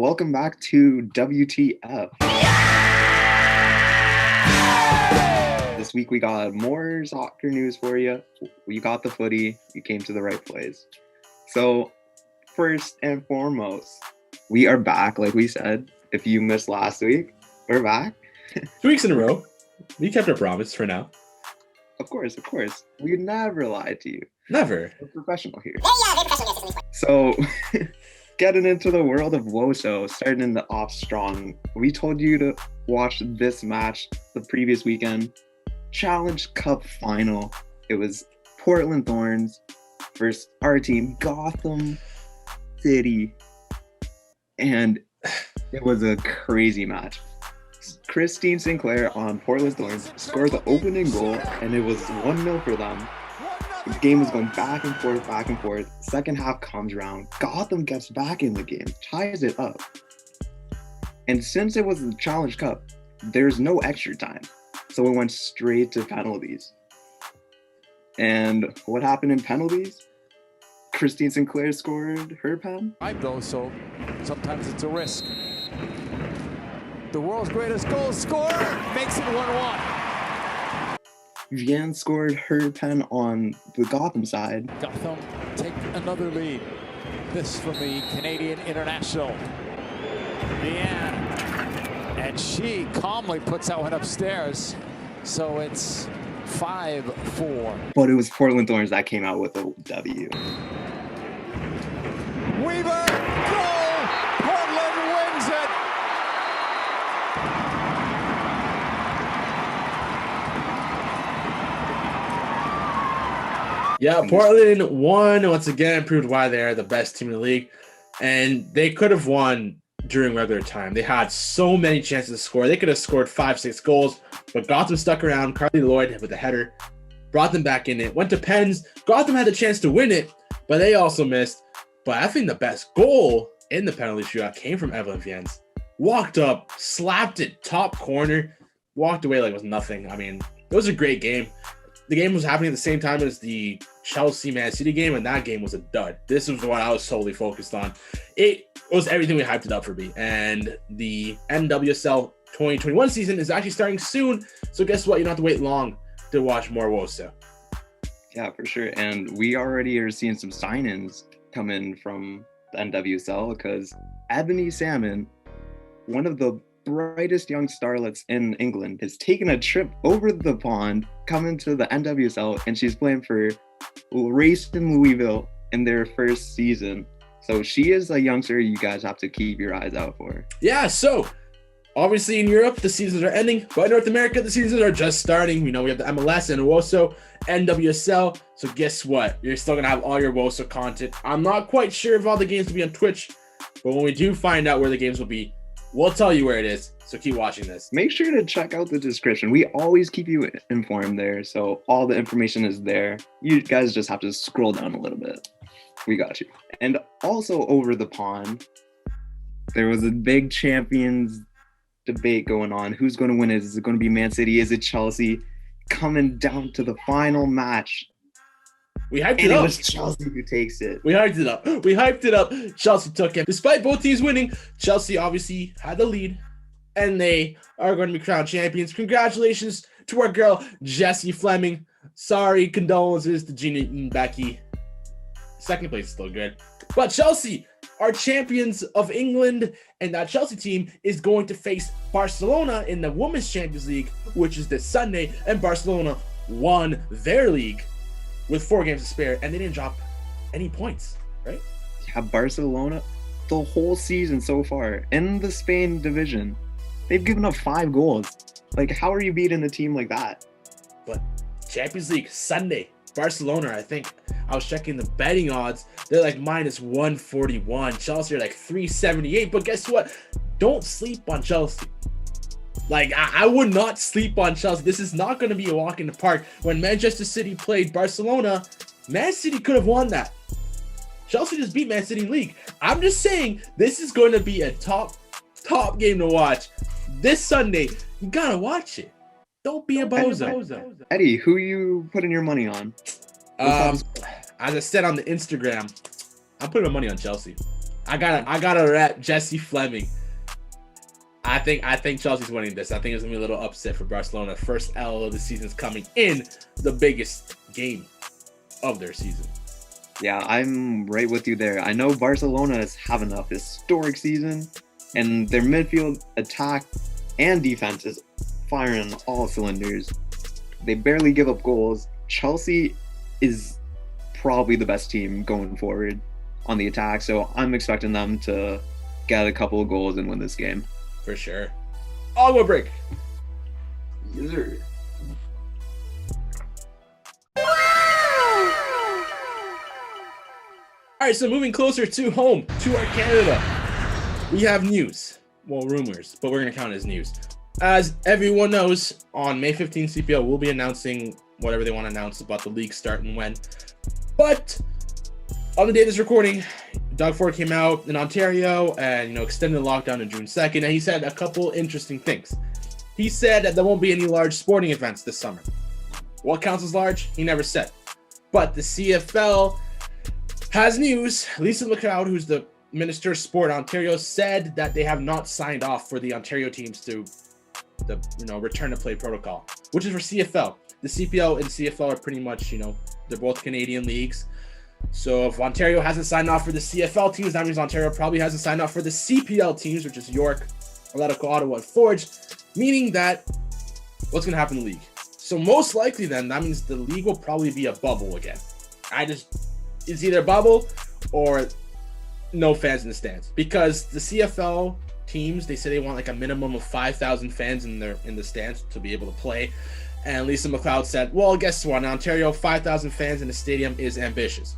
welcome back to WTF. This week we got more soccer news for you. We got the footy. You came to the right place. So, first and foremost, we are back, like we said. If you missed last week, we're back. 2 weeks in a row. We kept our promise for now. Of course. We never lied to you. Never. We're professional here. So, getting into the world of WOSO, starting the off strong. We told you to watch this match the previous weekend. Challenge Cup final. It was Portland Thorns versus our team, Gotham City. And it was a crazy match. Christine Sinclair on Portland Thorns scored the opening goal, and it was 1-0 for them. The game was going back and forth. Second half comes around. Gotham gets back in the game, ties it up. And since it was the Challenge Cup, there's no extra time. So it went straight to penalties. And what happened in penalties? Christine Sinclair scored her pen. I go, so sometimes it's a risk. The world's greatest goal scorer makes it 1-1. Vienne scored her pen on the Gotham side. Gotham take another lead. This from the Canadian international, Vienne. And she calmly puts that one upstairs. So it's 5-4. But it was Portland Thorns that came out with a W. Weaver, goal! Portland wins it! Yeah, Portland won once again, proved why they are the best team in the league. And they could have won during regular time. They had so many chances to score. They could have scored 5-6 goals, but Gotham stuck around. Carly Lloyd with a header brought them back in it. Went to pens. Gotham had a chance to win it, but they also missed. But I think the best goal in the penalty shootout came from Evelyn Viens. Walked up, slapped it top corner, walked away like it was nothing. I mean, it was a great game. The game was happening at the same time as the Chelsea-Man City game, and that game was a dud. This was what I was solely focused on. It was everything we hyped it up for me. And the NWSL 2021 season is actually starting soon. So guess what? You don't have to wait long to watch more WOSO. Yeah, for sure. And we already are seeing some sign-ins come in from the NWSL because Ebony Salmon, one of the brightest young starlets in England, has taken a trip over the pond, coming to the NWSL, and she's playing for Racing Louisville in their first season. So she is a youngster you guys have to keep your eyes out for. Yeah, so obviously in Europe, the seasons are ending, but in North America, the seasons are just starting. We know we have the MLS and WOSO, NWSL. So guess what? You're still going to have all your WOSO content. I'm not quite sure if all the games will be on Twitch, but when we do find out where the games will be, we'll tell you where it is. So keep watching this. Make sure to check out the description. We always keep you informed there. So all the information is there. You guys just have to scroll down a little bit. We got you. And also over the pond, there was a big champions debate going on. Who's going to win it? Is it going to be Man City? Is it Chelsea? Coming down to the final match. We hyped And it up. it was Chelsea who takes it. We hyped it up. Chelsea took it. Despite both teams winning, Chelsea obviously had the lead, and they are going to be crowned champions. Congratulations to our girl, Jessie Fleming. Sorry, condolences to Gina and Becky. Second place is still good. But Chelsea are champions of England, and that Chelsea team is going to face Barcelona in the Women's Champions League, which is this Sunday, and Barcelona won their league with 4 games to spare, and they didn't drop any points, right? Yeah, Barcelona, the whole season so far in the Spain division, they've given up 5 goals. Like, how are you beating a team like that? But Champions League Sunday, Barcelona, I think I was checking the betting odds. They're like minus 141. Chelsea are like 378. But guess what? Don't sleep on Chelsea. Like, I would not sleep on Chelsea. This is not going to be a walk in the park. When Manchester City played Barcelona, Man City could have won that. Chelsea just beat Man City in league. I'm just saying, this is going to be a top game to watch. This Sunday, you got to watch it. Don't be a bozo. Eddie, who you putting your money on? As I said on the Instagram, I'm putting my money on Chelsea. I gotta rep Jesse Fleming. I think Chelsea's winning this. I think it's gonna be a little upset for Barcelona. First L of the season's coming in the biggest game of their season. Yeah, I'm right with you there. I know Barcelona is having a historic season, and their midfield, attack, and defense is firing on all cylinders. They barely give up goals. Chelsea is probably the best team going forward on the attack, so I'm expecting them to get a couple of goals and win this game. For sure. I'll go break. Yes, sir. All right, so moving closer to home, to our Canada, we have news. Well, rumors, but we're going to count it as news. As everyone knows, on May 15th, CPL will be announcing whatever they want to announce about the league start and when. But on the day of this recording, Doug Ford came out in Ontario and extended the lockdown to June 2nd, and he said a couple interesting things. He said that there won't be any large sporting events this summer. What counts as large? He never said. But the CFL has news. Lisa McLeod, who's the Minister of Sport in Ontario, said that they have not signed off for the Ontario teams to the return to play protocol, which is for CFL. The CPL and CFL are pretty much, they're both Canadian leagues. So if Ontario hasn't signed off for the CFL teams, that means Ontario probably hasn't signed off for the CPL teams, which is York, Atletico Ottawa, and Forge, meaning that what's going to happen in the league? So most likely then, that means the league will probably be a bubble again. It's either a bubble or no fans in the stands, because the CFL teams, they say they want like a minimum of 5,000 fans in the stands to be able to play. And Lisa McLeod said, well, guess what? In Ontario, 5,000 fans in the stadium is ambitious.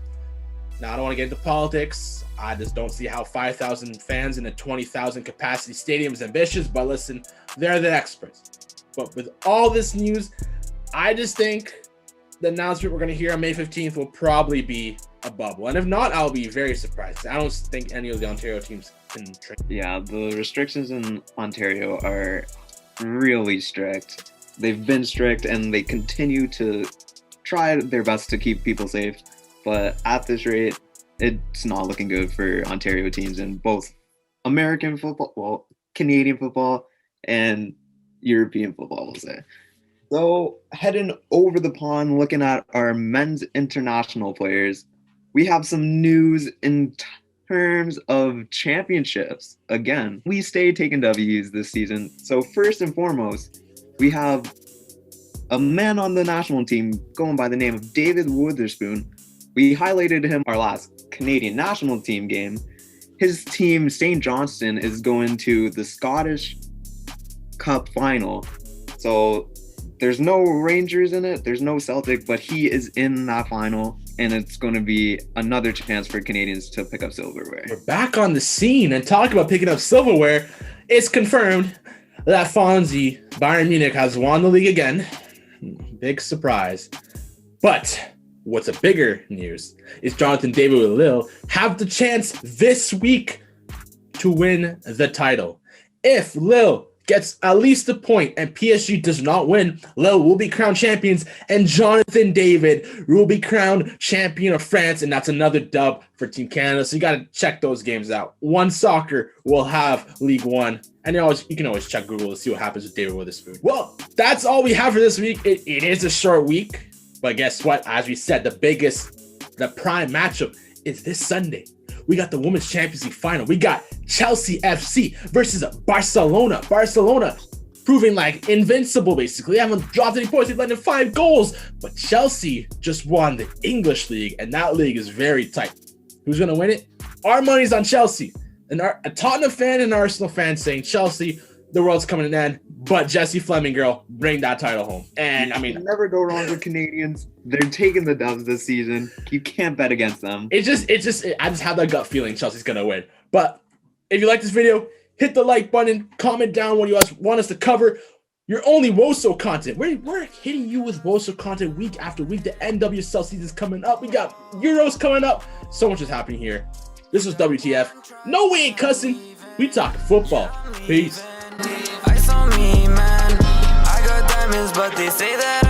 Now, I don't want to get into politics. I just don't see how 5,000 fans in a 20,000 capacity stadium is ambitious. But listen, they're the experts. But with all this news, I just think the announcement we're going to hear on May 15th will probably be a bubble. And if not, I'll be very surprised. I don't think any of the Ontario teams can train. Yeah, the restrictions in Ontario are really strict. They've been strict, and they continue to try their best to keep people safe. But at this rate, it's not looking good for Ontario teams in both American football, Canadian football, and European football, we'll say. So heading over the pond, looking at our men's international players, we have some news in terms of championships. Again, we stay taking W's this season. So first and foremost, we have a man on the national team going by the name of David Witherspoon. We highlighted him our last Canadian national team game. His team, St. Johnstone, is going to the Scottish Cup final. So there's no Rangers in it, there's no Celtic, but he is in that final, and it's going to be another chance for Canadians to pick up silverware. We're back on the scene and talk about picking up silverware. It's confirmed that Fonzie, Bayern Munich, has won the league again. Big surprise. But what's a bigger news is Jonathan David with Lille have the chance this week to win the title. If Lille gets at least a point and PSG does not win, Lille will be crowned champions, and Jonathan David will be crowned champion of France, and that's another dub for Team Canada. So you got to check those games out. One Soccer will have League One, and you can always check Google to see what happens with David Witherspoon. Well, that's all we have for this week. It is a short week, but guess what? As we said, the prime matchup is this Sunday. We got the Women's Champions League final. We got Chelsea FC versus Barcelona. Barcelona proving like invincible, basically. They haven't dropped any points. They've let in 5 goals. But Chelsea just won the English league, and that league is very tight. Who's going to win it? Our money's on Chelsea. And a Tottenham fan and an Arsenal fan saying Chelsea, the world's coming to an end. But Jesse Fleming, girl, bring that title home. And I mean, you never go wrong with Canadians. They're taking the dubs this season. You can't bet against them. I just have that gut feeling Chelsea's gonna win. But if you like this video, hit the like button, comment down what you guys want us to cover. Your only WOSO content. We're hitting you with WOSO content week after week. The NWSL season's coming up. We got Euros coming up. So much is happening here. This was WTF. No, we ain't cussing. We talking football. Peace. Ice on me, man. I got diamonds, but they say that